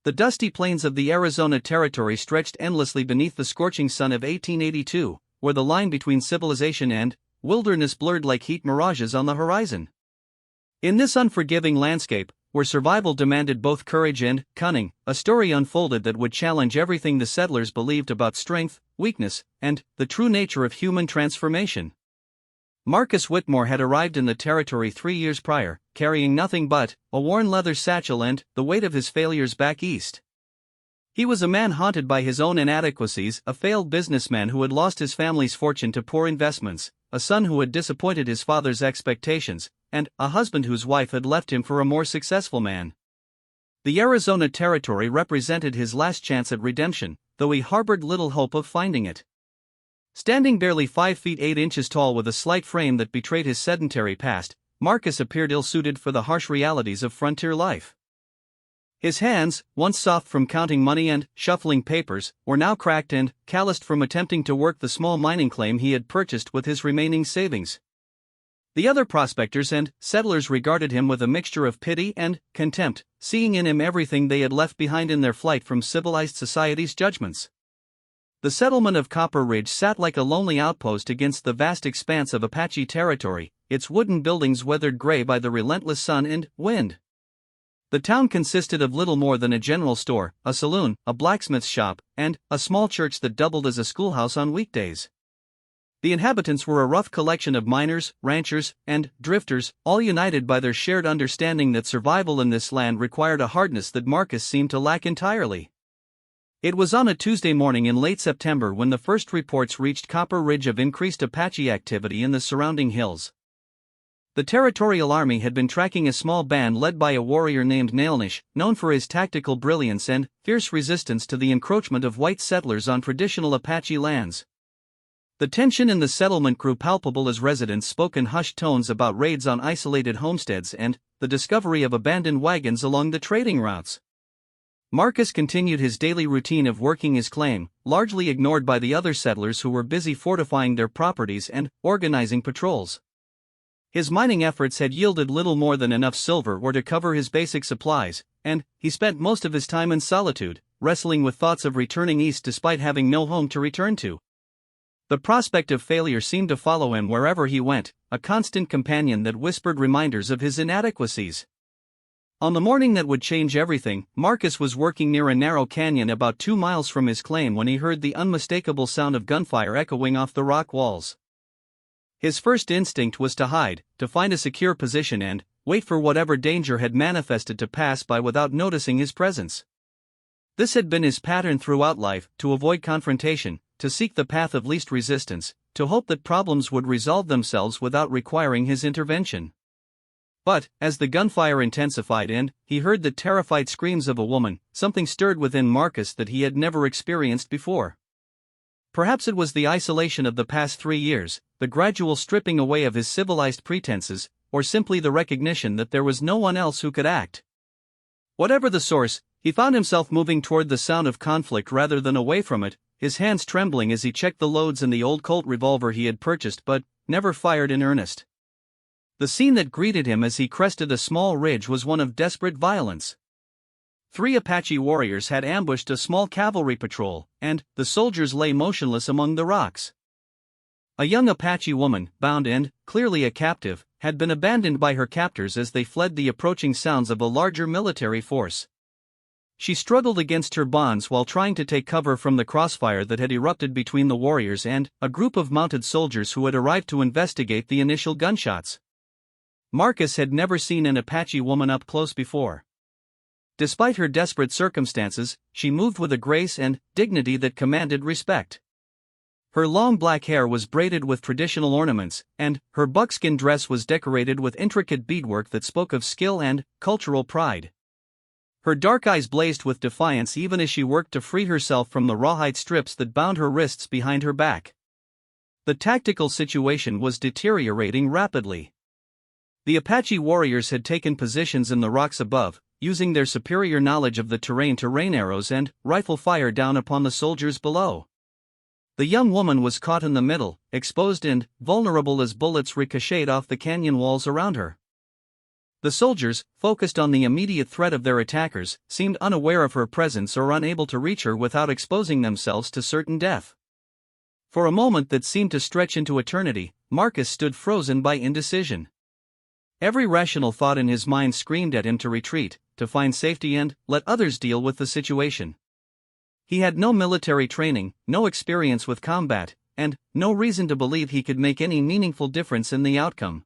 The dusty plains of the Arizona Territory stretched endlessly beneath the scorching sun of 1882, where the line between civilization and wilderness blurred like heat mirages on the horizon. In this unforgiving landscape, where survival demanded both courage and cunning, a story unfolded that would challenge everything the settlers believed about strength, weakness, and the true nature of human transformation. Marcus Whitmore had arrived in the territory 3 years prior, carrying nothing but a worn leather satchel and the weight of his failures back east. He was a man haunted by his own inadequacies, a failed businessman who had lost his family's fortune to poor investments, a son who had disappointed his father's expectations, and a husband whose wife had left him for a more successful man. The Arizona Territory represented his last chance at redemption, though he harbored little hope of finding it. Standing barely 5 feet 8 inches tall with a slight frame that betrayed his sedentary past, Marcus appeared ill-suited for the harsh realities of frontier life. His hands, once soft from counting money and shuffling papers, were now cracked and calloused from attempting to work the small mining claim he had purchased with his remaining savings. The other prospectors and settlers regarded him with a mixture of pity and contempt, seeing in him everything they had left behind in their flight from civilized society's judgments. The settlement of Copper Ridge sat like a lonely outpost against the vast expanse of Apache territory, its wooden buildings weathered gray by the relentless sun and wind. The town consisted of little more than a general store, a saloon, a blacksmith's shop, and a small church that doubled as a schoolhouse on weekdays. The inhabitants were a rough collection of miners, ranchers, and drifters, all united by their shared understanding that survival in this land required a hardness that Marcus seemed to lack entirely. It was on a Tuesday morning in late September when the first reports reached Copper Ridge of increased Apache activity in the surrounding hills. The Territorial Army had been tracking a small band led by a warrior named Nailnish, known for his tactical brilliance and fierce resistance to the encroachment of white settlers on traditional Apache lands. The tension in the settlement grew palpable as residents spoke in hushed tones about raids on isolated homesteads and the discovery of abandoned wagons along the trading routes. Marcus continued his daily routine of working his claim, largely ignored by the other settlers who were busy fortifying their properties and organizing patrols. His mining efforts had yielded little more than enough silver ore to cover his basic supplies, and he spent most of his time in solitude, wrestling with thoughts of returning east despite having no home to return to. The prospect of failure seemed to follow him wherever he went, a constant companion that whispered reminders of his inadequacies. On the morning that would change everything, Marcus was working near a narrow canyon about 2 miles from his claim when he heard the unmistakable sound of gunfire echoing off the rock walls. His first instinct was to hide, to find a secure position and wait for whatever danger had manifested to pass by without noticing his presence. This had been his pattern throughout life, to avoid confrontation, to seek the path of least resistance, to hope that problems would resolve themselves without requiring his intervention. But, as the gunfire intensified and he heard the terrified screams of a woman, something stirred within Marcus that he had never experienced before. Perhaps it was the isolation of the past 3 years, the gradual stripping away of his civilized pretenses, or simply the recognition that there was no one else who could act. Whatever the source, he found himself moving toward the sound of conflict rather than away from it, his hands trembling as he checked the loads in the old Colt revolver he had purchased but never fired in earnest. The scene that greeted him as he crested a small ridge was one of desperate violence. 3 Apache warriors had ambushed a small cavalry patrol, and the soldiers lay motionless among the rocks. A young Apache woman, bound and clearly a captive, had been abandoned by her captors as they fled the approaching sounds of a larger military force. She struggled against her bonds while trying to take cover from the crossfire that had erupted between the warriors and a group of mounted soldiers who had arrived to investigate the initial gunshots. Marcus had never seen an Apache woman up close before. Despite her desperate circumstances, she moved with a grace and dignity that commanded respect. Her long black hair was braided with traditional ornaments, and her buckskin dress was decorated with intricate beadwork that spoke of skill and cultural pride. Her dark eyes blazed with defiance even as she worked to free herself from the rawhide strips that bound her wrists behind her back. The tactical situation was deteriorating rapidly. The Apache warriors had taken positions in the rocks above, using their superior knowledge of the terrain to rain arrows and rifle fire down upon the soldiers below. The young woman was caught in the middle, exposed and vulnerable as bullets ricocheted off the canyon walls around her. The soldiers, focused on the immediate threat of their attackers, seemed unaware of her presence or unable to reach her without exposing themselves to certain death. For a moment that seemed to stretch into eternity, Marcus stood frozen by indecision. Every rational thought in his mind screamed at him to retreat, to find safety and let others deal with the situation. He had no military training, no experience with combat, and no reason to believe he could make any meaningful difference in the outcome.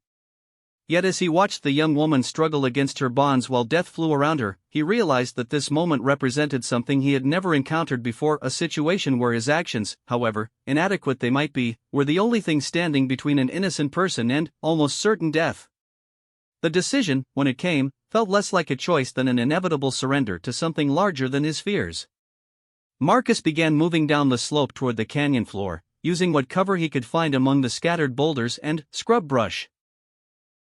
Yet as he watched the young woman struggle against her bonds while death flew around her, he realized that this moment represented something he had never encountered before, a situation where his actions, however inadequate they might be, were the only thing standing between an innocent person and almost certain death. The decision, when it came, felt less like a choice than an inevitable surrender to something larger than his fears. Marcus began moving down the slope toward the canyon floor, using what cover he could find among the scattered boulders and scrub brush.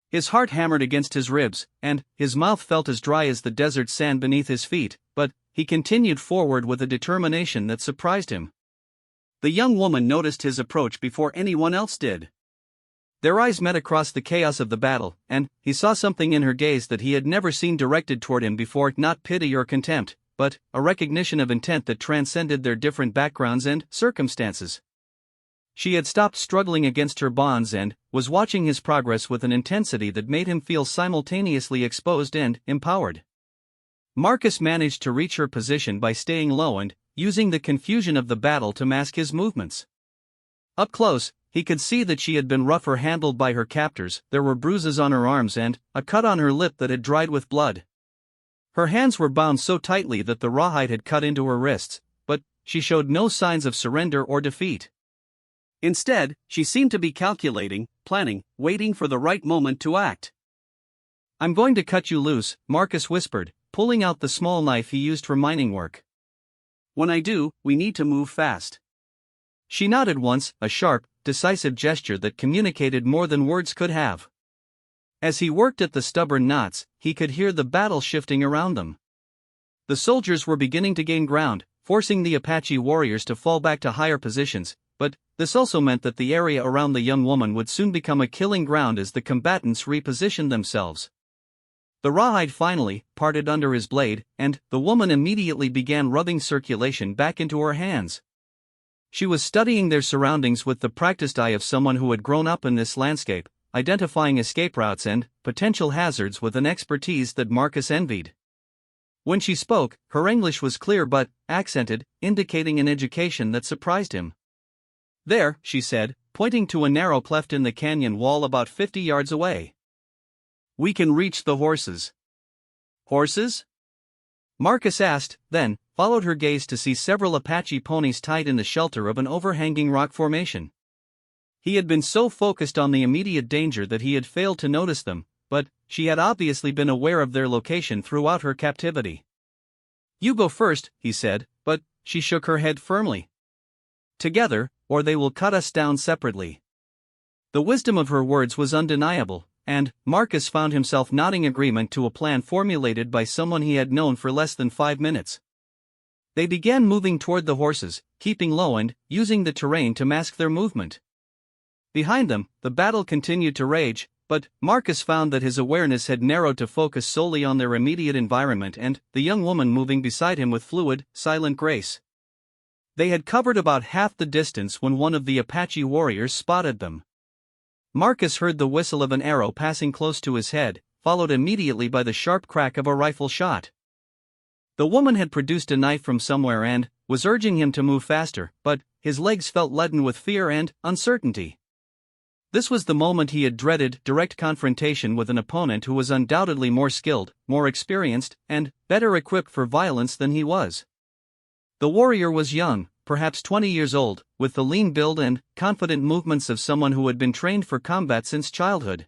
His heart hammered against his ribs, and his mouth felt as dry as the desert sand beneath his feet, but he continued forward with a determination that surprised him. The young woman noticed his approach before anyone else did. Their eyes met across the chaos of the battle, and he saw something in her gaze that he had never seen directed toward him before, not pity or contempt, but a recognition of intent that transcended their different backgrounds and circumstances. She had stopped struggling against her bonds and was watching his progress with an intensity that made him feel simultaneously exposed and empowered. Marcus managed to reach her position by staying low and using the confusion of the battle to mask his movements. Up close, he could see that she had been rougher handled by her captors. There were bruises on her arms and a cut on her lip that had dried with blood. Her hands were bound so tightly that the rawhide had cut into her wrists, but she showed no signs of surrender or defeat. Instead, she seemed to be calculating, planning, waiting for the right moment to act. "I'm going to cut you loose," Marcus whispered, pulling out the small knife he used for mining work. "When I do, we need to move fast." She nodded once, a sharp, decisive gesture that communicated more than words could have. As he worked at the stubborn knots, he could hear the battle shifting around them. The soldiers were beginning to gain ground, forcing the Apache warriors to fall back to higher positions, but this also meant that the area around the young woman would soon become a killing ground as the combatants repositioned themselves. The rawhide finally parted under his blade, and the woman immediately began rubbing circulation back into her hands. She was studying their surroundings with the practiced eye of someone who had grown up in this landscape, identifying escape routes and potential hazards with an expertise that Marcus envied. When she spoke, her English was clear but accented, indicating an education that surprised him. "There," she said, pointing to a narrow cleft in the canyon wall about 50 yards away. "We can reach the horses." "Horses?" Marcus asked, then followed her gaze to see several Apache ponies tied in the shelter of an overhanging rock formation. He had been so focused on the immediate danger that he had failed to notice them, but she had obviously been aware of their location throughout her captivity. "You go first," he said, but she shook her head firmly. "Together, or they will cut us down separately." The wisdom of her words was undeniable, and Marcus found himself nodding agreement to a plan formulated by someone he had known for less than 5 minutes. They began moving toward the horses, keeping low and using the terrain to mask their movement. Behind them, the battle continued to rage, but Marcus found that his awareness had narrowed to focus solely on their immediate environment and the young woman moving beside him with fluid, silent grace. They had covered about half the distance when one of the Apache warriors spotted them. Marcus heard the whistle of an arrow passing close to his head, followed immediately by the sharp crack of a rifle shot. The woman had produced a knife from somewhere and was urging him to move faster, but his legs felt leaden with fear and uncertainty. This was the moment he had dreaded, direct confrontation with an opponent who was undoubtedly more skilled, more experienced, and better equipped for violence than he was. The warrior was young, perhaps 20 years old, with the lean build and confident movements of someone who had been trained for combat since childhood.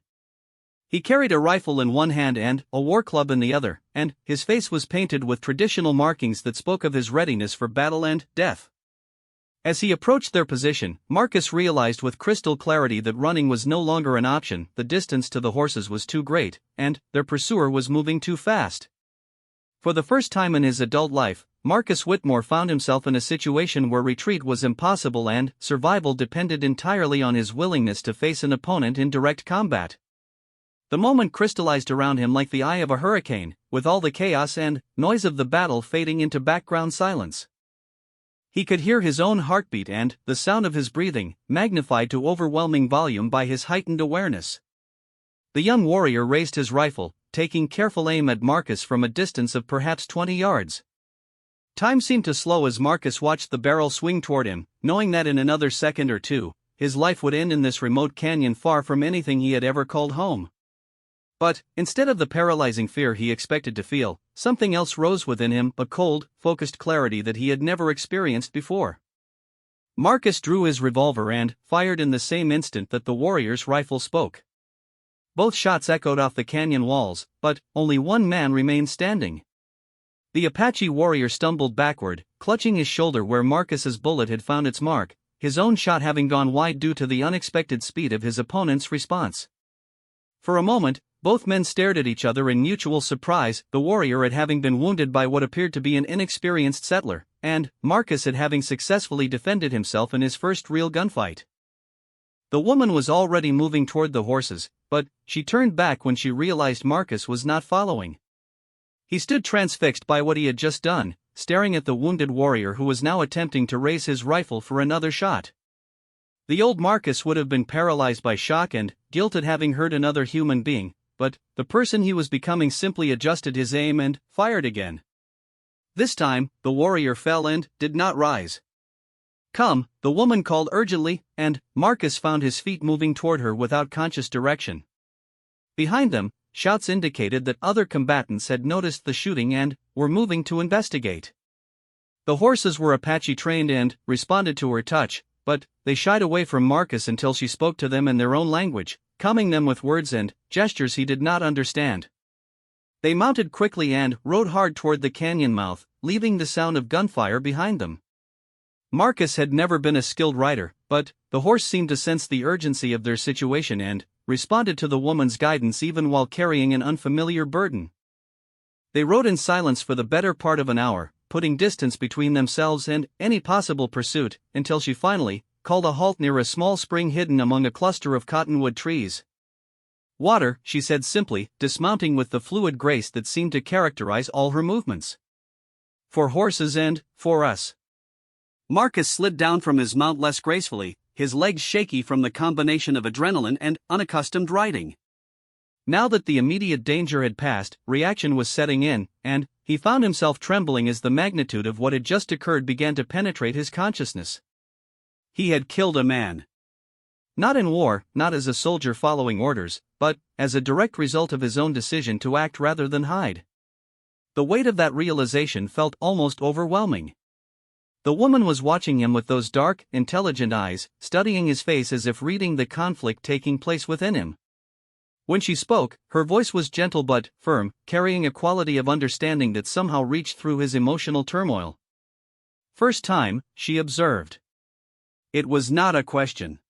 He carried a rifle in one hand and a war club in the other, and his face was painted with traditional markings that spoke of his readiness for battle and death. As he approached their position, Marcus realized with crystal clarity that running was no longer an option. The distance to the horses was too great, and their pursuer was moving too fast. For the first time in his adult life, Marcus Whitmore found himself in a situation where retreat was impossible and survival depended entirely on his willingness to face an opponent in direct combat. The moment crystallized around him like the eye of a hurricane, with all the chaos and noise of the battle fading into background silence. He could hear his own heartbeat and the sound of his breathing, magnified to overwhelming volume by his heightened awareness. The young warrior raised his rifle, taking careful aim at Marcus from a distance of perhaps 20 yards. Time seemed to slow as Marcus watched the barrel swing toward him, knowing that in another second or two, his life would end in this remote canyon far from anything he had ever called home. But, instead of the paralyzing fear he expected to feel, something else rose within him, a cold, focused clarity that he had never experienced before. Marcus drew his revolver and fired in the same instant that the warrior's rifle spoke. Both shots echoed off the canyon walls, but only one man remained standing. The Apache warrior stumbled backward, clutching his shoulder where Marcus's bullet had found its mark, his own shot having gone wide due to the unexpected speed of his opponent's response. For a moment, both men stared at each other in mutual surprise, the warrior at having been wounded by what appeared to be an inexperienced settler, and Marcus at having successfully defended himself in his first real gunfight. The woman was already moving toward the horses, but she turned back when she realized Marcus was not following. He stood transfixed by what he had just done, staring at the wounded warrior who was now attempting to raise his rifle for another shot. The old Marcus would have been paralyzed by shock and guilt at having hurt another human being, but the person he was becoming simply adjusted his aim and fired again. This time, the warrior fell and did not rise. "Come," the woman called urgently, and Marcus found his feet moving toward her without conscious direction. Behind them, shouts indicated that other combatants had noticed the shooting and were moving to investigate. The horses were Apache trained and responded to her touch, but they shied away from Marcus until she spoke to them in their own language, calming them with words and gestures he did not understand. They mounted quickly and rode hard toward the canyon mouth, leaving the sound of gunfire behind them. Marcus had never been a skilled rider, but the horse seemed to sense the urgency of their situation and responded to the woman's guidance even while carrying an unfamiliar burden. They rode in silence for the better part of an hour, putting distance between themselves and any possible pursuit, until she finally called a halt near a small spring hidden among a cluster of cottonwood trees. "Water," she said simply, dismounting with the fluid grace that seemed to characterize all her movements. "For horses and for us." Marcus slid down from his mount less gracefully, his legs shaky from the combination of adrenaline and unaccustomed riding. Now that the immediate danger had passed, reaction was setting in, and he found himself trembling as the magnitude of what had just occurred began to penetrate his consciousness. He had killed a man. Not in war, not as a soldier following orders, but as a direct result of his own decision to act rather than hide. The weight of that realization felt almost overwhelming. The woman was watching him with those dark, intelligent eyes, studying his face as if reading the conflict taking place within him. When she spoke, her voice was gentle but firm, carrying a quality of understanding that somehow reached through his emotional turmoil. "First time," she observed. It was not a question.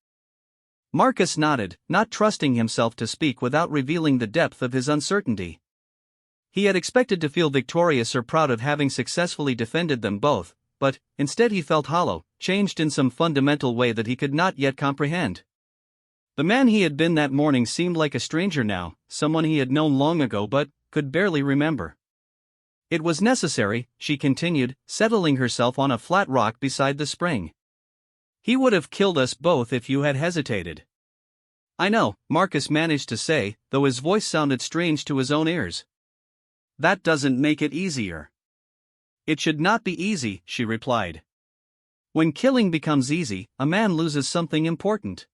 Marcus nodded, not trusting himself to speak without revealing the depth of his uncertainty. He had expected to feel victorious or proud of having successfully defended them both, but instead he felt hollow, changed in some fundamental way that he could not yet comprehend. The man he had been that morning seemed like a stranger now, someone he had known long ago but could barely remember. "It was necessary," she continued, settling herself on a flat rock beside the spring. "He would have killed us both if you had hesitated." "I know," Marcus managed to say, though his voice sounded strange to his own ears. "That doesn't make it easier." "It should not be easy," she replied. "When killing becomes easy, a man loses something important.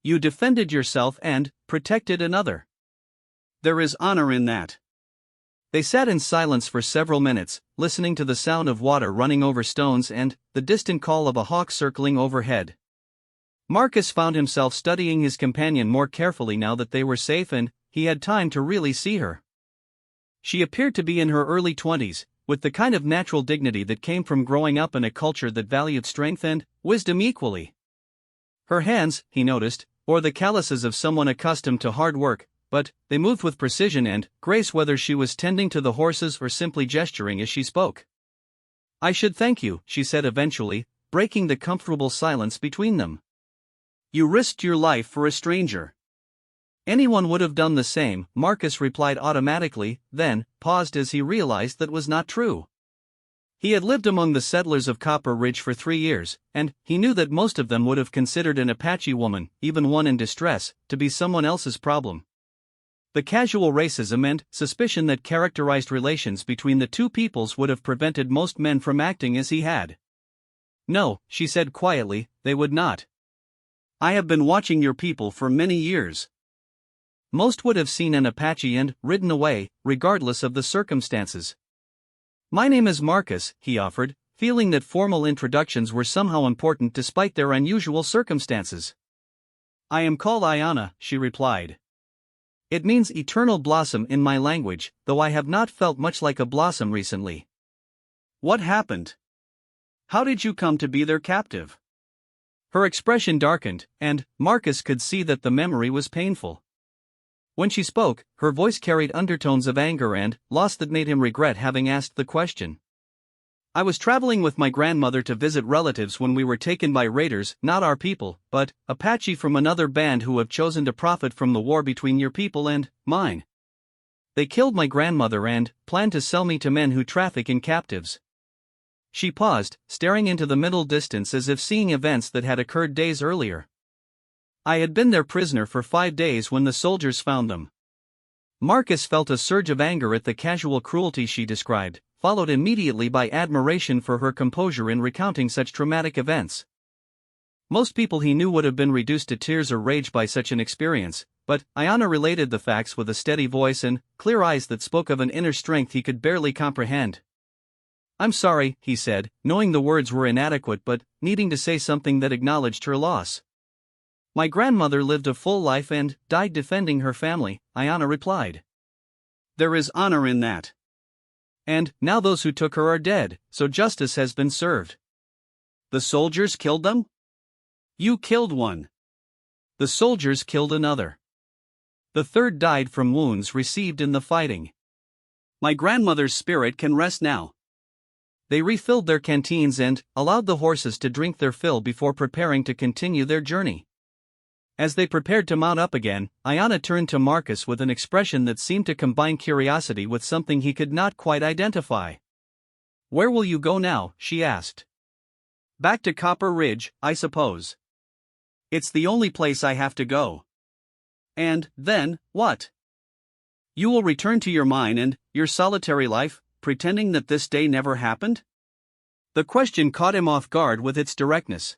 You defended yourself and protected another. There is honor in that." They sat in silence for several minutes, listening to the sound of water running over stones and the distant call of a hawk circling overhead. Marcus found himself studying his companion more carefully now that they were safe and he had time to really see her. She appeared to be in her early 20s, with the kind of natural dignity that came from growing up in a culture that valued strength and wisdom equally. Her hands, he noticed, bore the calluses of someone accustomed to hard work, but they moved with precision and grace whether she was tending to the horses or simply gesturing as she spoke. "I should thank you," she said eventually, breaking the comfortable silence between them. "You risked your life for a stranger. Anyone would have done the same, Marcus replied automatically, then paused as he realized that was not true. He had lived among the settlers of Copper Ridge for 3 years, and he knew that most of them would have considered an Apache woman, even one in distress, to be someone else's problem. The casual racism and suspicion that characterized relations between the two peoples would have prevented most men from acting as he had. "No," she said quietly, "they would not. I have been watching your people for many years." Most would have seen an Apache and ridden away, regardless of the circumstances. "My name is Marcus," he offered, feeling that formal introductions were somehow important despite their unusual circumstances. "I am called Ayana," she replied. "It means eternal blossom in my language, though I have not felt much like a blossom recently." "What happened? How did you come to be their captive?" Her expression darkened, and Marcus could see that the memory was painful. When she spoke, her voice carried undertones of anger and loss that made him regret having asked the question. "I was traveling with my grandmother to visit relatives when we were taken by raiders, not our people, but Apache from another band who have chosen to profit from the war between your people and mine. They killed my grandmother and planned to sell me to men who traffic in captives." She paused, staring into the middle distance as if seeing events that had occurred days earlier. "I had been their prisoner for 5 days when the soldiers found them." Marcus felt a surge of anger at the casual cruelty she described, followed immediately by admiration for her composure in recounting such traumatic events. Most people he knew would have been reduced to tears or rage by such an experience, but Ayana related the facts with a steady voice and clear eyes that spoke of an inner strength he could barely comprehend. "I'm sorry," he said, knowing the words were inadequate but needing to say something that acknowledged her loss. "My grandmother lived a full life and died defending her family," Ayana replied. "There is honor in that. And now those who took her are dead, so justice has been served." "The soldiers killed them?" "You killed one. The soldiers killed another. The third died from wounds received in the fighting. My grandmother's spirit can rest now." They refilled their canteens and allowed the horses to drink their fill before preparing to continue their journey. As they prepared to mount up again, Ayana turned to Marcus with an expression that seemed to combine curiosity with something he could not quite identify. "Where will you go now?" she asked. "Back to Copper Ridge, I suppose. It's the only place I have to go." "And then, what? You will return to your mine and your solitary life, pretending that this day never happened?" The question caught him off guard with its directness.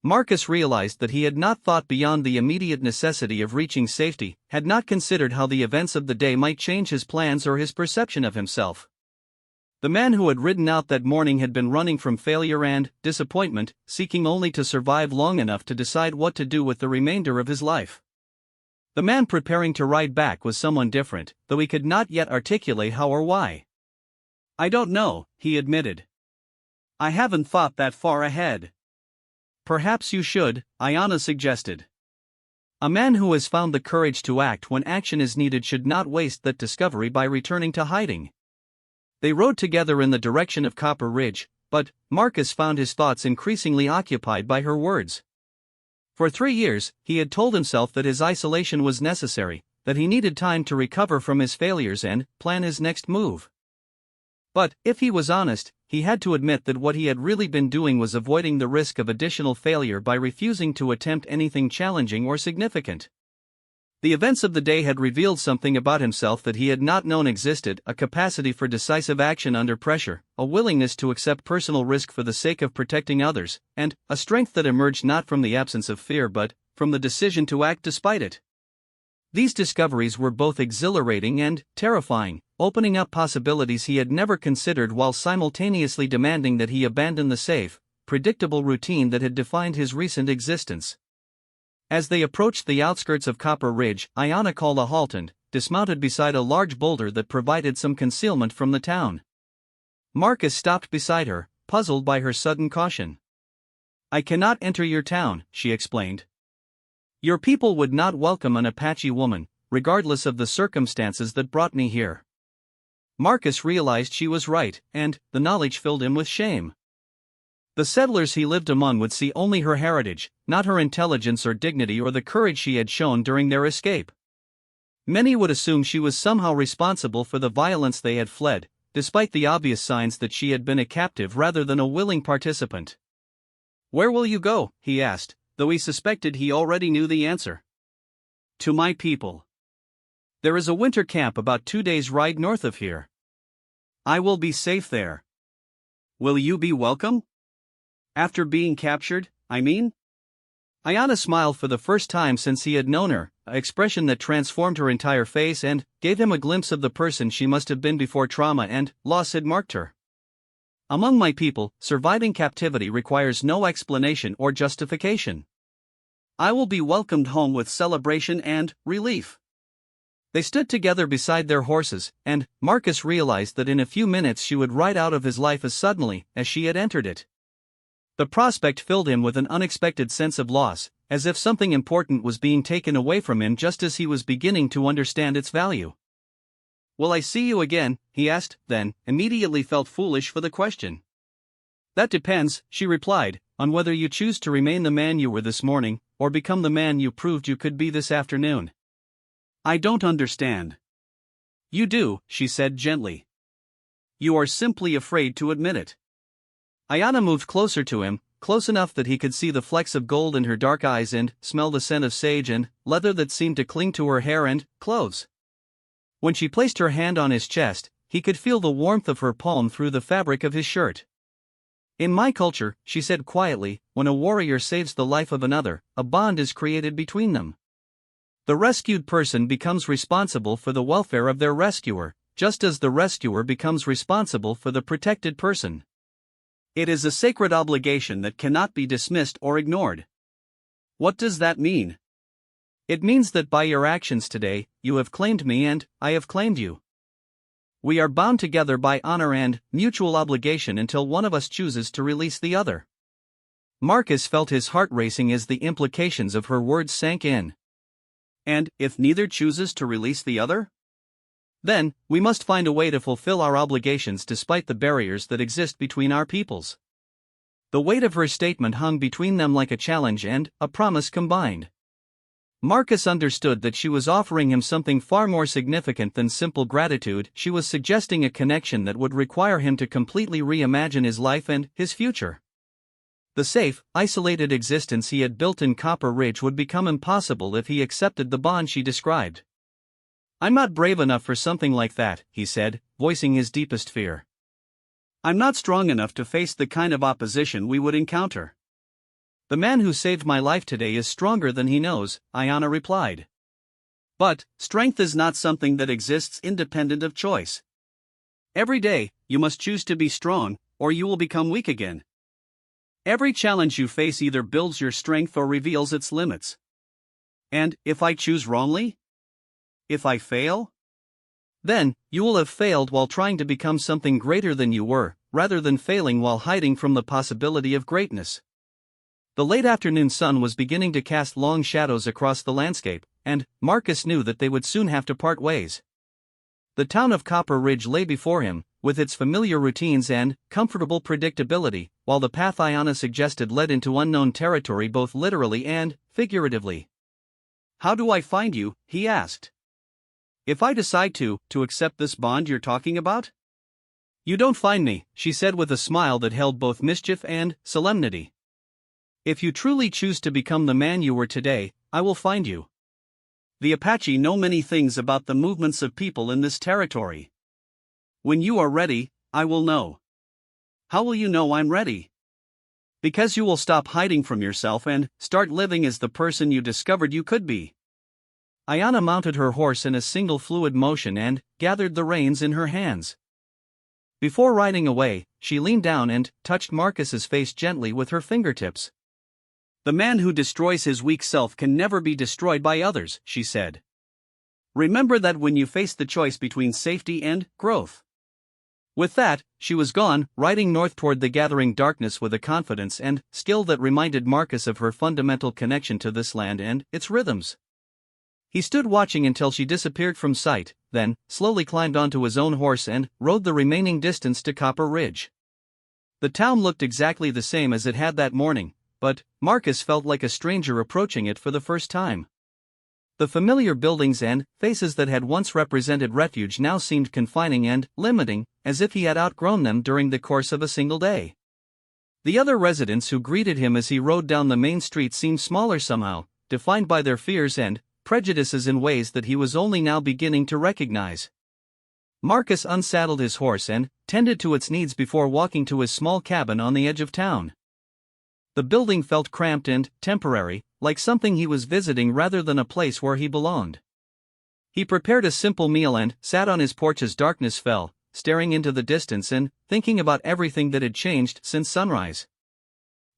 Marcus realized that he had not thought beyond the immediate necessity of reaching safety, had not considered how the events of the day might change his plans or his perception of himself. The man who had ridden out that morning had been running from failure and disappointment, seeking only to survive long enough to decide what to do with the remainder of his life. The man preparing to ride back was someone different, though he could not yet articulate how or why. "I don't know," he admitted. "I haven't thought that far ahead." "Perhaps you should," Ayana suggested. "A man who has found the courage to act when action is needed should not waste that discovery by returning to hiding." They rode together in the direction of Copper Ridge, but Marcus found his thoughts increasingly occupied by her words. For 3 years, he had told himself that his isolation was necessary, that he needed time to recover from his failures and plan his next move. But, if he was honest, he had to admit that what he had really been doing was avoiding the risk of additional failure by refusing to attempt anything challenging or significant. The events of the day had revealed something about himself that he had not known existed: a capacity for decisive action under pressure, a willingness to accept personal risk for the sake of protecting others, and a strength that emerged not from the absence of fear but from the decision to act despite it. These discoveries were both exhilarating and terrifying, opening up possibilities he had never considered while simultaneously demanding that he abandon the safe, predictable routine that had defined his recent existence. As they approached the outskirts of Copper Ridge, Ayana called a halt and dismounted beside a large boulder that provided some concealment from the town. Marcus stopped beside her, puzzled by her sudden caution. "I cannot enter your town," she explained. "Your people would not welcome an Apache woman, regardless of the circumstances that brought me here." Marcus realized she was right, and the knowledge filled him with shame. The settlers he lived among would see only her heritage, not her intelligence or dignity or the courage she had shown during their escape. Many would assume she was somehow responsible for the violence they had fled, despite the obvious signs that she had been a captive rather than a willing participant. "Where will you go?" he asked, though he suspected he already knew the answer. "To my people. There is a winter camp about 2 days' ride north of here. I will be safe there." "Will you be welcome? After being captured, I mean?" Ayana smiled for the first time since he had known her, an expression that transformed her entire face and gave him a glimpse of the person she must have been before trauma and loss had marked her. "Among my people, surviving captivity requires no explanation or justification. I will be welcomed home with celebration and relief." They stood together beside their horses, and Marcus realized that in a few minutes she would ride out of his life as suddenly as she had entered it. The prospect filled him with an unexpected sense of loss, as if something important was being taken away from him just as he was beginning to understand its value. "Will I see you again?" he asked, then immediately felt foolish for the question. "That depends," she replied, "on whether you choose to remain the man you were this morning, or become the man you proved you could be this afternoon." "I don't understand." "You do," she said gently. "You are simply afraid to admit it." Ayana moved closer to him, close enough that he could see the flecks of gold in her dark eyes and smell the scent of sage and leather that seemed to cling to her hair and clothes. When she placed her hand on his chest, he could feel the warmth of her palm through the fabric of his shirt. "In my culture," she said quietly, "when a warrior saves the life of another, a bond is created between them. The rescued person becomes responsible for the welfare of their rescuer, just as the rescuer becomes responsible for the protected person. It is a sacred obligation that cannot be dismissed or ignored." "What does that mean?" "It means that by your actions today, you have claimed me and I have claimed you. We are bound together by honor and mutual obligation until one of us chooses to release the other." Marcus felt his heart racing as the implications of her words sank in. "And if neither chooses to release the other? Then, we must find a way to fulfill our obligations despite the barriers that exist between our peoples." The weight of her statement hung between them like a challenge and a promise combined. Marcus understood that she was offering him something far more significant than simple gratitude. She was suggesting a connection that would require him to completely reimagine his life and his future. The safe, isolated existence he had built in Copper Ridge would become impossible if he accepted the bond she described. "I'm not brave enough for something like that," he said, voicing his deepest fear. "I'm not strong enough to face the kind of opposition we would encounter." "The man who saved my life today is stronger than he knows," Ayana replied. "But strength is not something that exists independent of choice. Every day, you must choose to be strong, or you will become weak again. Every challenge you face either builds your strength or reveals its limits. And if I choose wrongly? If I fail? Then, you will have failed while trying to become something greater than you were, rather than failing while hiding from the possibility of greatness." The late afternoon sun was beginning to cast long shadows across the landscape, and Marcus knew that they would soon have to part ways. The town of Copper Ridge lay before him, with its familiar routines and comfortable predictability, while the path Ayana suggested led into unknown territory both literally and figuratively. "How do I find you?" he asked. "If I decide to accept this bond you're talking about?" "You don't find me," she said with a smile that held both mischief and solemnity. "If you truly choose to become the man you were today, I will find you. The Apache know many things about the movements of people in this territory. When you are ready, I will know." "How will you know I'm ready?" "Because you will stop hiding from yourself and start living as the person you discovered you could be." Ayana mounted her horse in a single fluid motion and gathered the reins in her hands. Before riding away, she leaned down and touched Marcus's face gently with her fingertips. "The man who destroys his weak self can never be destroyed by others," she said. "Remember that when you face the choice between safety and growth." With that, she was gone, riding north toward the gathering darkness with a confidence and skill that reminded Marcus of her fundamental connection to this land and its rhythms. He stood watching until she disappeared from sight, then slowly climbed onto his own horse and rode the remaining distance to Copper Ridge. The town looked exactly the same as it had that morning, but Marcus felt like a stranger approaching it for the first time. The familiar buildings and faces that had once represented refuge now seemed confining and limiting, as if he had outgrown them during the course of a single day. The other residents who greeted him as he rode down the main street seemed smaller somehow, defined by their fears and prejudices in ways that he was only now beginning to recognize. Marcus unsaddled his horse and tended to its needs before walking to his small cabin on the edge of town. The building felt cramped and temporary, like something he was visiting rather than a place where he belonged. He prepared a simple meal and sat on his porch as darkness fell, staring into the distance and thinking about everything that had changed since sunrise.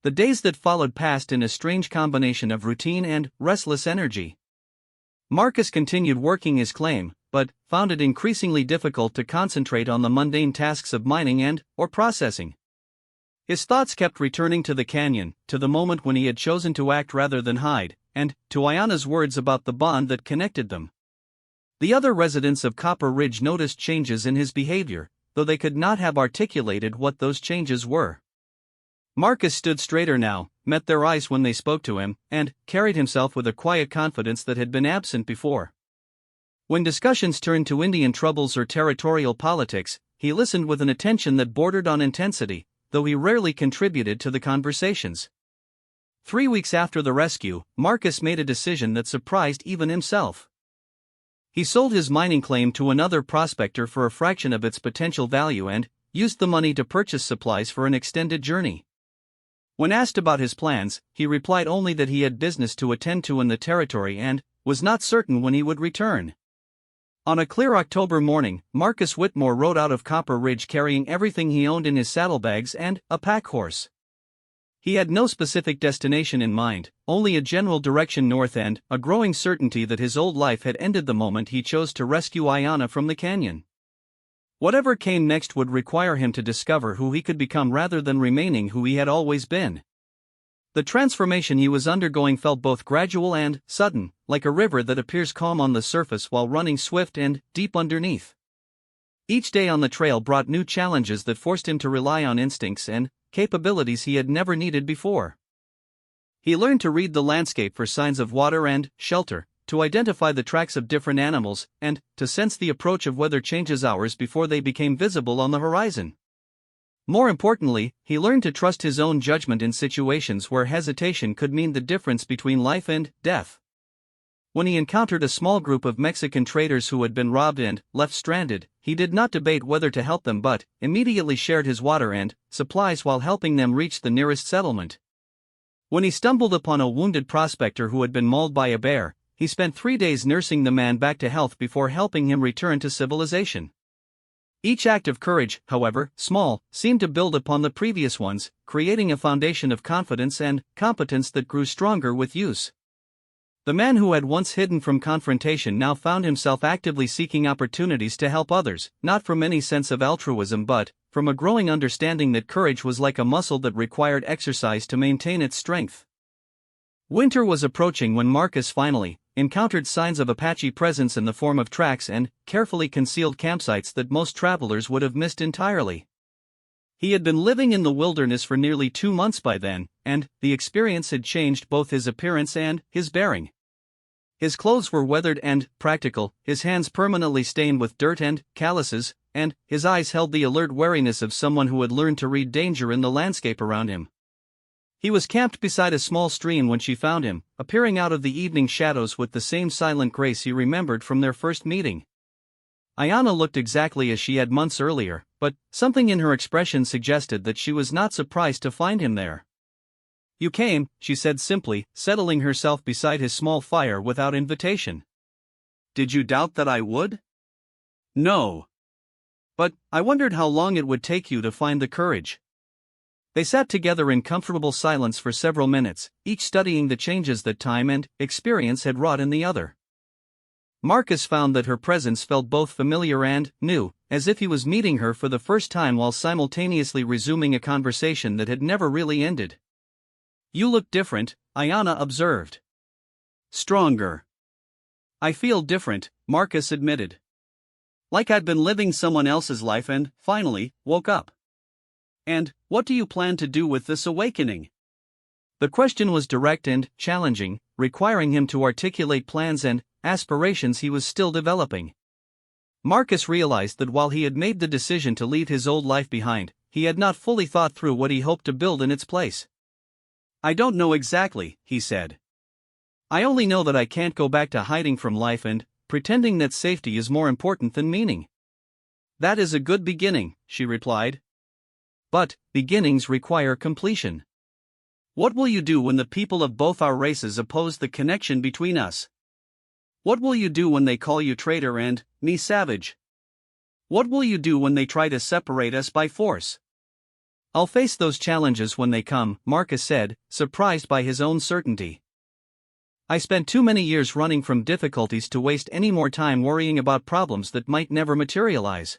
The days that followed passed in a strange combination of routine and restless energy. Marcus continued working his claim, but found it increasingly difficult to concentrate on the mundane tasks of mining or processing. His thoughts kept returning to the canyon, to the moment when he had chosen to act rather than hide, and to Ayana's words about the bond that connected them. The other residents of Copper Ridge noticed changes in his behavior, though they could not have articulated what those changes were. Marcus stood straighter now, met their eyes when they spoke to him, and carried himself with a quiet confidence that had been absent before. When discussions turned to Indian troubles or territorial politics, he listened with an attention that bordered on intensity, though he rarely contributed to the conversations. 3 weeks after the rescue, Marcus made a decision that surprised even himself. He sold his mining claim to another prospector for a fraction of its potential value and used the money to purchase supplies for an extended journey. When asked about his plans, he replied only that he had business to attend to in the territory and was not certain when he would return. On a clear October morning, Marcus Whitmore rode out of Copper Ridge carrying everything he owned in his saddlebags and a pack horse. He had no specific destination in mind, only a general direction north and a growing certainty that his old life had ended the moment he chose to rescue Ayana from the canyon. Whatever came next would require him to discover who he could become rather than remaining who he had always been. The transformation he was undergoing felt both gradual and sudden, like a river that appears calm on the surface while running swift and deep underneath. Each day on the trail brought new challenges that forced him to rely on instincts and capabilities he had never needed before. He learned to read the landscape for signs of water and shelter, to identify the tracks of different animals, and to sense the approach of weather changes hours before they became visible on the horizon. More importantly, he learned to trust his own judgment in situations where hesitation could mean the difference between life and death. When he encountered a small group of Mexican traders who had been robbed and left stranded, he did not debate whether to help them but immediately shared his water and supplies while helping them reach the nearest settlement. When he stumbled upon a wounded prospector who had been mauled by a bear, he spent 3 days nursing the man back to health before helping him return to civilization. Each act of courage, however small, seemed to build upon the previous ones, creating a foundation of confidence and competence that grew stronger with use. The man who had once hidden from confrontation now found himself actively seeking opportunities to help others, not from any sense of altruism but from a growing understanding that courage was like a muscle that required exercise to maintain its strength. Winter was approaching when Marcus finally encountered signs of Apache presence in the form of tracks and carefully concealed campsites that most travelers would have missed entirely. He had been living in the wilderness for nearly 2 months by then, and the experience had changed both his appearance and his bearing. His clothes were weathered and practical, his hands permanently stained with dirt and calluses, and his eyes held the alert wariness of someone who had learned to read danger in the landscape around him. He was camped beside a small stream when she found him, appearing out of the evening shadows with the same silent grace he remembered from their first meeting. Ayana looked exactly as she had months earlier, but something in her expression suggested that she was not surprised to find him there. "You came," she said simply, settling herself beside his small fire without invitation. "Did you doubt that I would?" "No. But I wondered how long it would take you to find the courage." They sat together in comfortable silence for several minutes, each studying the changes that time and experience had wrought in the other. Marcus found that her presence felt both familiar and new, as if he was meeting her for the first time while simultaneously resuming a conversation that had never really ended. "You look different," Ayana observed. "Stronger." "I feel different," Marcus admitted. "Like I'd been living someone else's life and, finally, woke up." "And what do you plan to do with this awakening?" The question was direct and challenging, requiring him to articulate plans and aspirations he was still developing. Marcus realized that while he had made the decision to leave his old life behind, he had not fully thought through what he hoped to build in its place. "I don't know exactly," he said. "I only know that I can't go back to hiding from life and pretending that safety is more important than meaning." "That is a good beginning," she replied. "But beginnings require completion. What will you do when the people of both our races oppose the connection between us? What will you do when they call you traitor and me savage? What will you do when they try to separate us by force?" "I'll face those challenges when they come," Marcus said, surprised by his own certainty. "I spent too many years running from difficulties to waste any more time worrying about problems that might never materialize."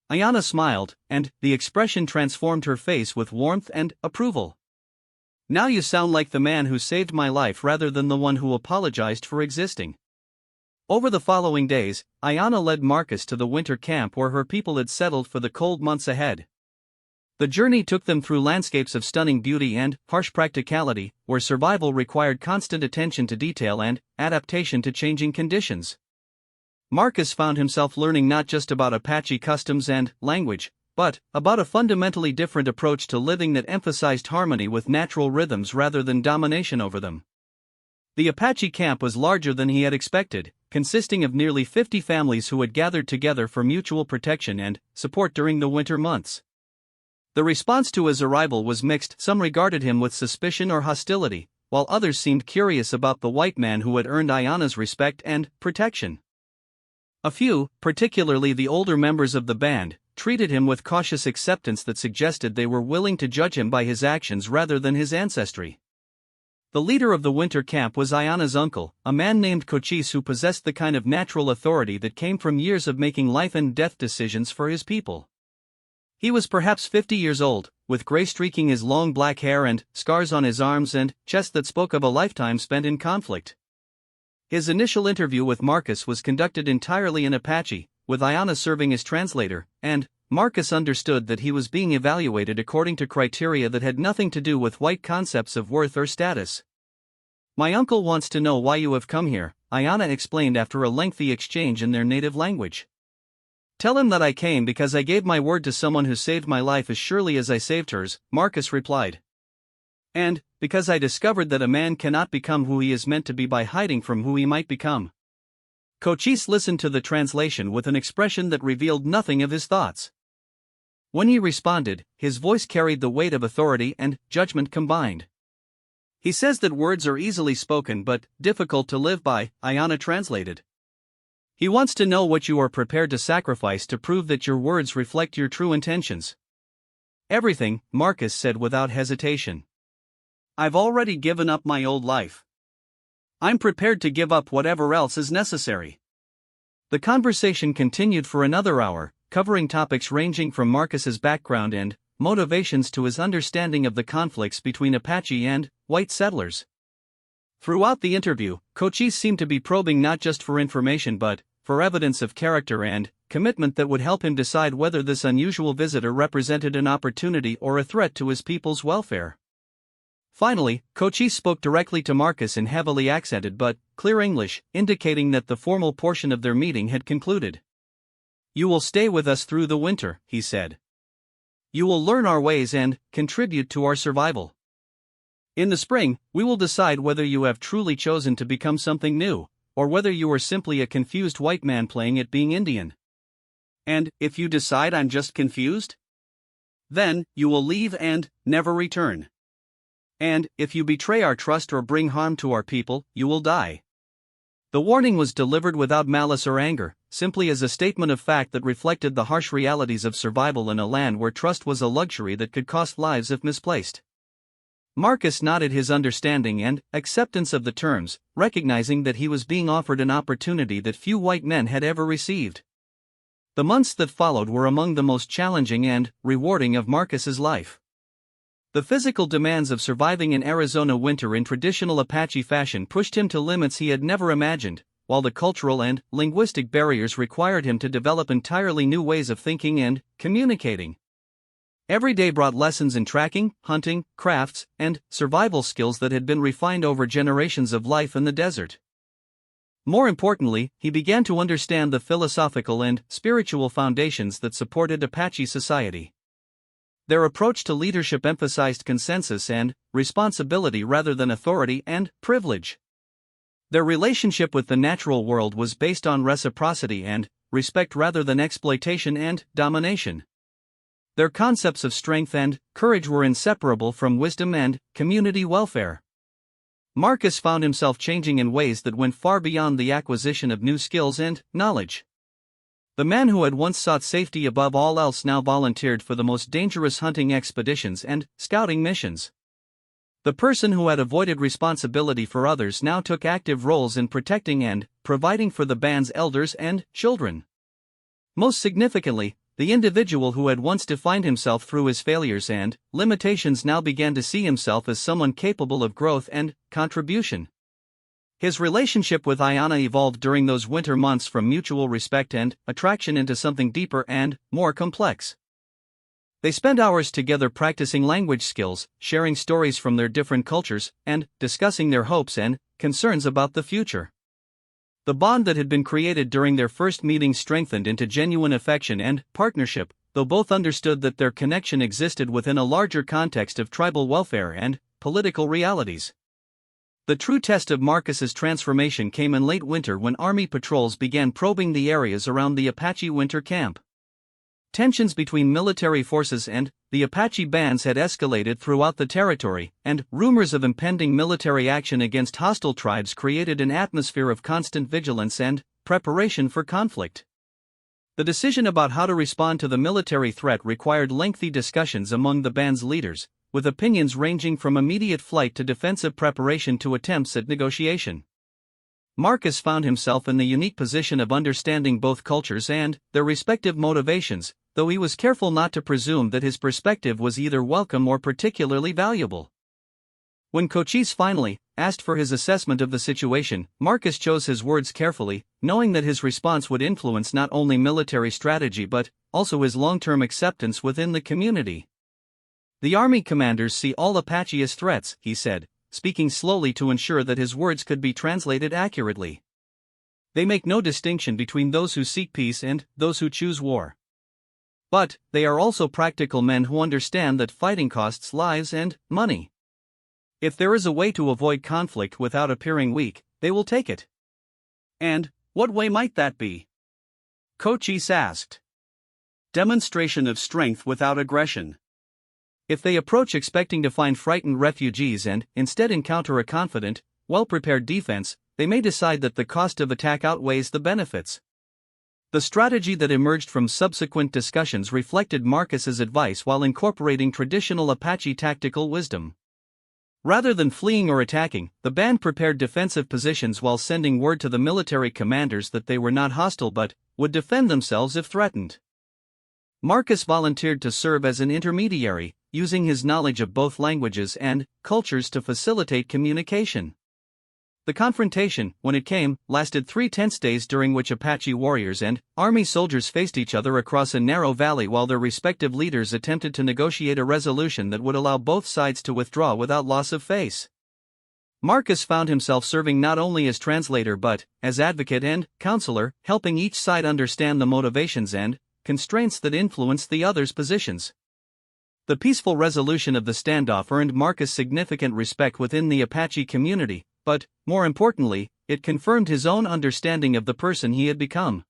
Ayanna smiled, and the expression transformed her face with warmth and approval. "Now you sound like the man who saved my life rather than the one who apologized for existing." Over the following days, Ayanna led Marcus to the winter camp where her people had settled for the cold months ahead. The journey took them through landscapes of stunning beauty and harsh practicality, where survival required constant attention to detail and adaptation to changing conditions. Marcus found himself learning not just about Apache customs and language, but about a fundamentally different approach to living that emphasized harmony with natural rhythms rather than domination over them. The Apache camp was larger than he had expected, consisting of nearly 50 families who had gathered together for mutual protection and support during the winter months. The response to his arrival was mixed. Some regarded him with suspicion or hostility, while others seemed curious about the white man who had earned Ayanna's respect and protection. A few, particularly the older members of the band, treated him with cautious acceptance that suggested they were willing to judge him by his actions rather than his ancestry. The leader of the winter camp was Ayanna's uncle, a man named Cochise who possessed the kind of natural authority that came from years of making life and death decisions for his people. He was perhaps 50 years old, with gray streaking his long black hair and scars on his arms and chest that spoke of a lifetime spent in conflict. His initial interview with Marcus was conducted entirely in Apache, with Ayanna serving as translator, and Marcus understood that he was being evaluated according to criteria that had nothing to do with white concepts of worth or status. "My uncle wants to know why you have come here," Ayanna explained after a lengthy exchange in their native language. "Tell him that I came because I gave my word to someone who saved my life as surely as I saved hers," Marcus replied. "And because I discovered that a man cannot become who he is meant to be by hiding from who he might become." Cochise listened to the translation with an expression that revealed nothing of his thoughts. When he responded, his voice carried the weight of authority and judgment combined. "He says that words are easily spoken but difficult to live by," Ayanna translated. "He wants to know what you are prepared to sacrifice to prove that your words reflect your true intentions." "Everything," Marcus said without hesitation. "I've already given up my old life. I'm prepared to give up whatever else is necessary." The conversation continued for another hour, covering topics ranging from Marcus's background and motivations to his understanding of the conflicts between Apache and white settlers. Throughout the interview, Cochise seemed to be probing not just for information but for evidence of character and commitment that would help him decide whether this unusual visitor represented an opportunity or a threat to his people's welfare. Finally, Cochise spoke directly to Marcus in heavily accented but clear English, indicating that the formal portion of their meeting had concluded. "You will stay with us through the winter," he said. "You will learn our ways and contribute to our survival. In the spring, we will decide whether you have truly chosen to become something new, or whether you are simply a confused white man playing at being Indian. And if you decide I'm just confused, then you will leave and never return. And if you betray our trust or bring harm to our people, you will die." The warning was delivered without malice or anger, simply as a statement of fact that reflected the harsh realities of survival in a land where trust was a luxury that could cost lives if misplaced. Marcus nodded his understanding and acceptance of the terms, recognizing that he was being offered an opportunity that few white men had ever received. The months that followed were among the most challenging and rewarding of Marcus's life. The physical demands of surviving in Arizona winter in traditional Apache fashion pushed him to limits he had never imagined, while the cultural and linguistic barriers required him to develop entirely new ways of thinking and communicating. Every day brought lessons in tracking, hunting, crafts, and survival skills that had been refined over generations of life in the desert. More importantly, he began to understand the philosophical and spiritual foundations that supported Apache society. Their approach to leadership emphasized consensus and responsibility rather than authority and privilege. Their relationship with the natural world was based on reciprocity and respect rather than exploitation and domination. Their concepts of strength and courage were inseparable from wisdom and community welfare. Marcus found himself changing in ways that went far beyond the acquisition of new skills and knowledge. The man who had once sought safety above all else now volunteered for the most dangerous hunting expeditions and scouting missions. The person who had avoided responsibility for others now took active roles in protecting and providing for the band's elders and children. Most significantly, the individual who had once defined himself through his failures and limitations now began to see himself as someone capable of growth and contribution. His relationship with Ayanna evolved during those winter months from mutual respect and attraction into something deeper and more complex. They spent hours together practicing language skills, sharing stories from their different cultures, and discussing their hopes and concerns about the future. The bond that had been created during their first meeting strengthened into genuine affection and partnership, though both understood that their connection existed within a larger context of tribal welfare and political realities. The true test of Marcus's transformation came in late winter when Army patrols began probing the areas around the Apache winter camp. Tensions between military forces and the Apache bands had escalated throughout the territory, and rumors of impending military action against hostile tribes created an atmosphere of constant vigilance and preparation for conflict. The decision about how to respond to the military threat required lengthy discussions among the band's leaders, with opinions ranging from immediate flight to defensive preparation to attempts at negotiation. Marcus found himself in the unique position of understanding both cultures and their respective motivations, though he was careful not to presume that his perspective was either welcome or particularly valuable. When Cochise finally asked for his assessment of the situation, Marcus chose his words carefully, knowing that his response would influence not only military strategy but also his long-term acceptance within the community. "The Army commanders see all Apache as threats," he said, speaking slowly to ensure that his words could be translated accurately. "They make no distinction between those who seek peace and those who choose war. But they are also practical men who understand that fighting costs lives and money. If there is a way to avoid conflict without appearing weak, they will take it." "And what way might that be?" Cochise asked. "Demonstration of strength without aggression. If they approach expecting to find frightened refugees and instead encounter a confident, well-prepared defense, they may decide that the cost of attack outweighs the benefits." The strategy that emerged from subsequent discussions reflected Marcus's advice while incorporating traditional Apache tactical wisdom. Rather than fleeing or attacking, the band prepared defensive positions while sending word to the military commanders that they were not hostile but would defend themselves if threatened. Marcus volunteered to serve as an intermediary, using his knowledge of both languages and cultures to facilitate communication. The confrontation, when it came, lasted 3 tense days during which Apache warriors and Army soldiers faced each other across a narrow valley while their respective leaders attempted to negotiate a resolution that would allow both sides to withdraw without loss of face. Marcus found himself serving not only as translator but as advocate and counselor, helping each side understand the motivations and constraints that influenced the other's positions. The peaceful resolution of the standoff earned Marcus significant respect within the Apache community, but, more importantly, it confirmed his own understanding of the person he had become.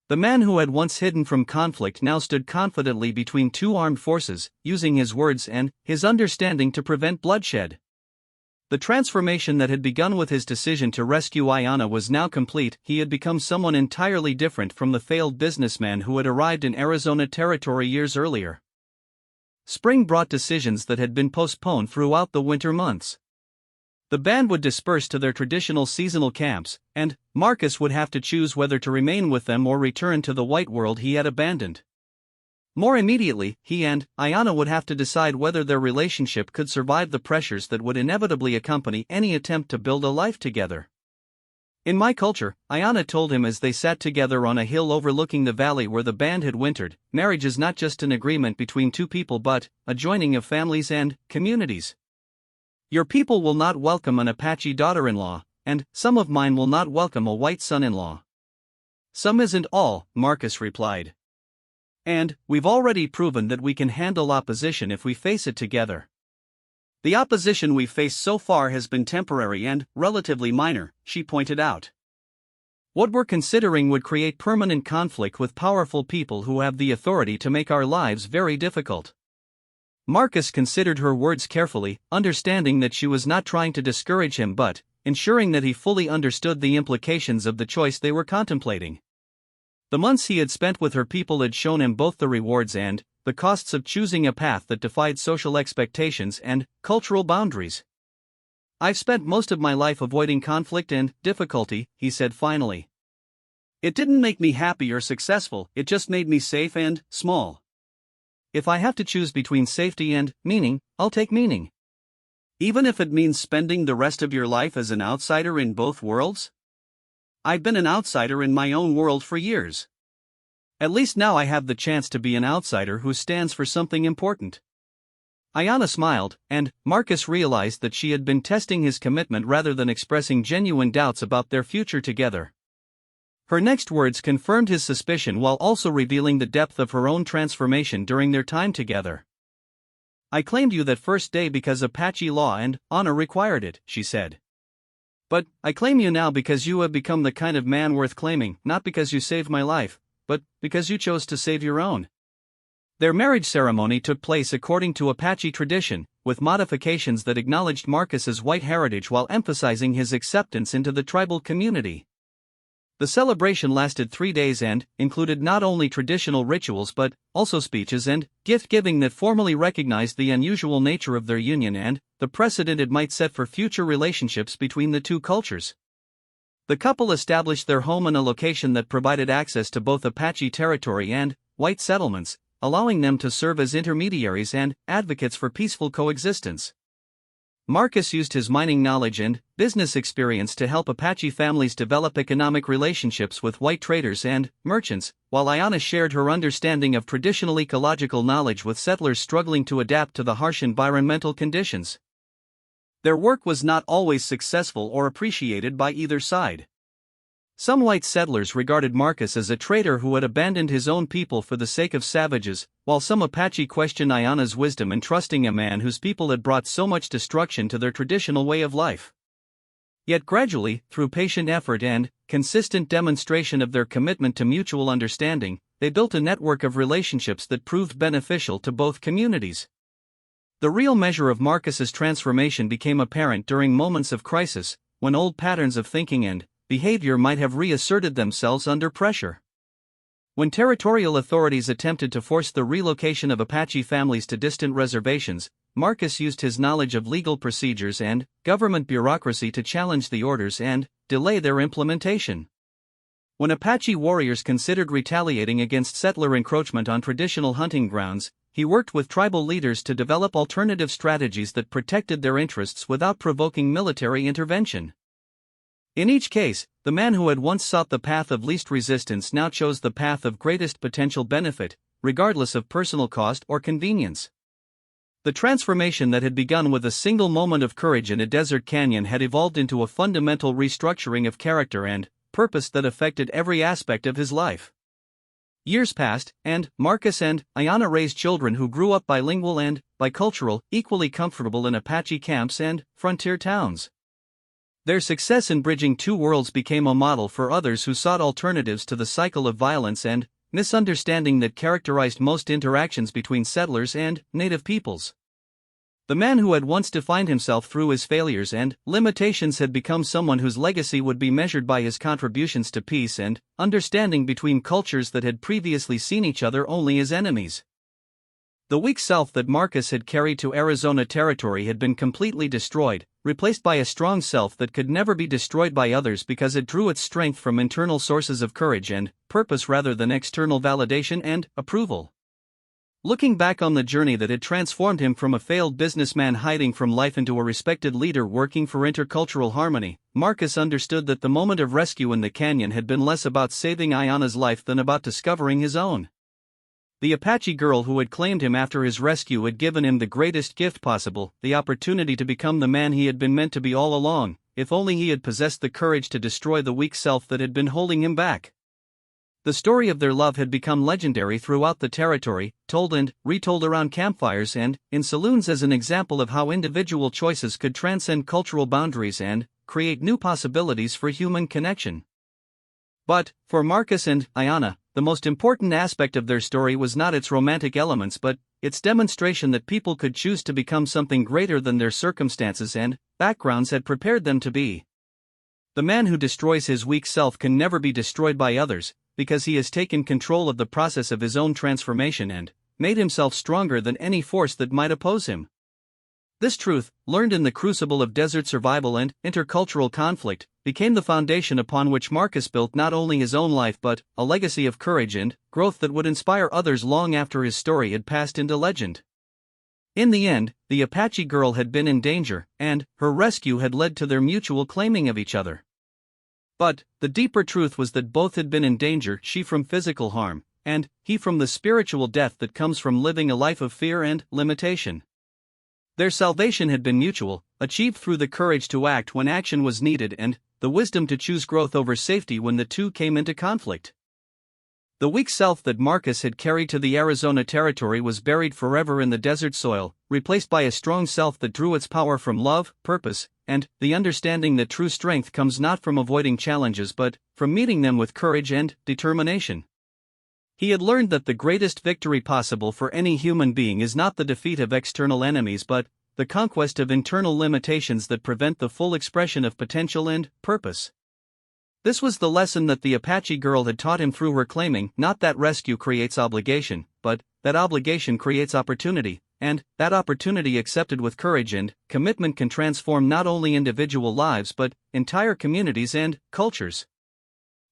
The man who had once hidden from conflict now stood confidently between two armed forces, using his words and his understanding to prevent bloodshed. The transformation that had begun with his decision to rescue Ayanna was now complete. He had become someone entirely different from the failed businessman who had arrived in Arizona territory years earlier. Spring brought decisions that had been postponed throughout the winter months. The band would disperse to their traditional seasonal camps, and Marcus would have to choose whether to remain with them or return to the white world he had abandoned. More immediately, he and Ayanna would have to decide whether their relationship could survive the pressures that would inevitably accompany any attempt to build a life together. "In my culture," Ayanna told him as they sat together on a hill overlooking the valley where the band had wintered, "marriage is not just an agreement between two people but a joining of families and communities. Your people will not welcome an Apache daughter-in-law, and some of mine will not welcome a white son-in-law. Some isn't all, Marcus replied. And we've already proven that we can handle opposition if we face it together. The opposition we've faced so far has been temporary and relatively minor, she pointed out. What we're considering would create permanent conflict with powerful people who have the authority to make our lives very difficult. Marcus considered her words carefully, understanding that she was not trying to discourage him but ensuring that he fully understood the implications of the choice they were contemplating. The months he had spent with her people had shown him both the rewards and the costs of choosing a path that defied social expectations and cultural boundaries. I've spent most of my life avoiding conflict and difficulty, he said finally. It didn't make me happy or successful, it just made me safe and small. If I have to choose between safety and meaning, I'll take meaning. Even if it means spending the rest of your life as an outsider in both worlds? I've been an outsider in my own world for years. At least now I have the chance to be an outsider who stands for something important. Ayanna smiled, and Marcus realized that she had been testing his commitment rather than expressing genuine doubts about their future together. Her next words confirmed his suspicion while also revealing the depth of her own transformation during their time together. I claimed you that first day because Apache law and honor required it, she said. But I claim you now because you have become the kind of man worth claiming, not because you saved my life, but because you chose to save your own. Their marriage ceremony took place according to Apache tradition, with modifications that acknowledged Marcus's white heritage while emphasizing his acceptance into the tribal community. The celebration lasted 3 days and included not only traditional rituals but also speeches and gift-giving that formally recognized the unusual nature of their union and the precedent it might set for future relationships between the two cultures. The couple established their home in a location that provided access to both Apache territory and white settlements, allowing them to serve as intermediaries and advocates for peaceful coexistence. Marcus used his mining knowledge and business experience to help Apache families develop economic relationships with white traders and merchants, while Ayanna shared her understanding of traditional ecological knowledge with settlers struggling to adapt to the harsh environmental conditions. Their work was not always successful or appreciated by either side. Some white settlers regarded Marcus as a traitor who had abandoned his own people for the sake of savages, while some Apache questioned Ayanna's wisdom in trusting a man whose people had brought so much destruction to their traditional way of life. Yet gradually, through patient effort and consistent demonstration of their commitment to mutual understanding, they built a network of relationships that proved beneficial to both communities. The real measure of Marcus's transformation became apparent during moments of crisis, when old patterns of thinking and behavior might have reasserted themselves under pressure. When territorial authorities attempted to force the relocation of Apache families to distant reservations, Marcus used his knowledge of legal procedures and government bureaucracy to challenge the orders and delay their implementation. When Apache warriors considered retaliating against settler encroachment on traditional hunting grounds, he worked with tribal leaders to develop alternative strategies that protected their interests without provoking military intervention. In each case, the man who had once sought the path of least resistance now chose the path of greatest potential benefit, regardless of personal cost or convenience. The transformation that had begun with a single moment of courage in a desert canyon had evolved into a fundamental restructuring of character and purpose that affected every aspect of his life. Years passed, and Marcus and Ayanna raised children who grew up bilingual and bicultural, equally comfortable in Apache camps and frontier towns. Their success in bridging two worlds became a model for others who sought alternatives to the cycle of violence and misunderstanding that characterized most interactions between settlers and native peoples. The man who had once defined himself through his failures and limitations had become someone whose legacy would be measured by his contributions to peace and understanding between cultures that had previously seen each other only as enemies. The weak self that Marcus had carried to Arizona territory had been completely destroyed, replaced by a strong self that could never be destroyed by others because it drew its strength from internal sources of courage and purpose rather than external validation and approval. Looking back on the journey that had transformed him from a failed businessman hiding from life into a respected leader working for intercultural harmony, Marcus understood that the moment of rescue in the canyon had been less about saving Ayanna's life than about discovering his own. The Apache girl who had claimed him after his rescue had given him the greatest gift possible, the opportunity to become the man he had been meant to be all along, if only he had possessed the courage to destroy the weak self that had been holding him back. The story of their love had become legendary throughout the territory, told and retold around campfires and in saloons as an example of how individual choices could transcend cultural boundaries and create new possibilities for human connection. But, for Marcus and Ayanna, the most important aspect of their story was not its romantic elements but its demonstration that people could choose to become something greater than their circumstances and backgrounds had prepared them to be. The man who destroys his weak self can never be destroyed by others, because he has taken control of the process of his own transformation and made himself stronger than any force that might oppose him. This truth, learned in the crucible of desert survival and intercultural conflict, became the foundation upon which Marcus built not only his own life but a legacy of courage and growth that would inspire others long after his story had passed into legend. In the end, the Apache girl had been in danger, and her rescue had led to their mutual claiming of each other. But the deeper truth was that both had been in danger, she from physical harm, and he from the spiritual death that comes from living a life of fear and limitation. Their salvation had been mutual, achieved through the courage to act when action was needed and the wisdom to choose growth over safety when the two came into conflict. The weak self that Marcus had carried to the Arizona territory was buried forever in the desert soil, replaced by a strong self that drew its power from love, purpose, and the understanding that true strength comes not from avoiding challenges but from meeting them with courage and determination. He had learned that the greatest victory possible for any human being is not the defeat of external enemies but the conquest of internal limitations that prevent the full expression of potential and purpose. This was the lesson that the Apache girl had taught him through her claiming not that rescue creates obligation, but that obligation creates opportunity, and that opportunity accepted with courage and commitment can transform not only individual lives but entire communities and cultures.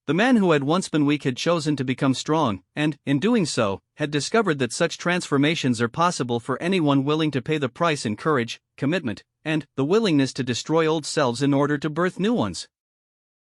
The man who had once been weak had chosen to become strong, and, in doing so, had discovered that such transformations are possible for anyone willing to pay the price in courage, commitment, and the willingness to destroy old selves in order to birth new ones.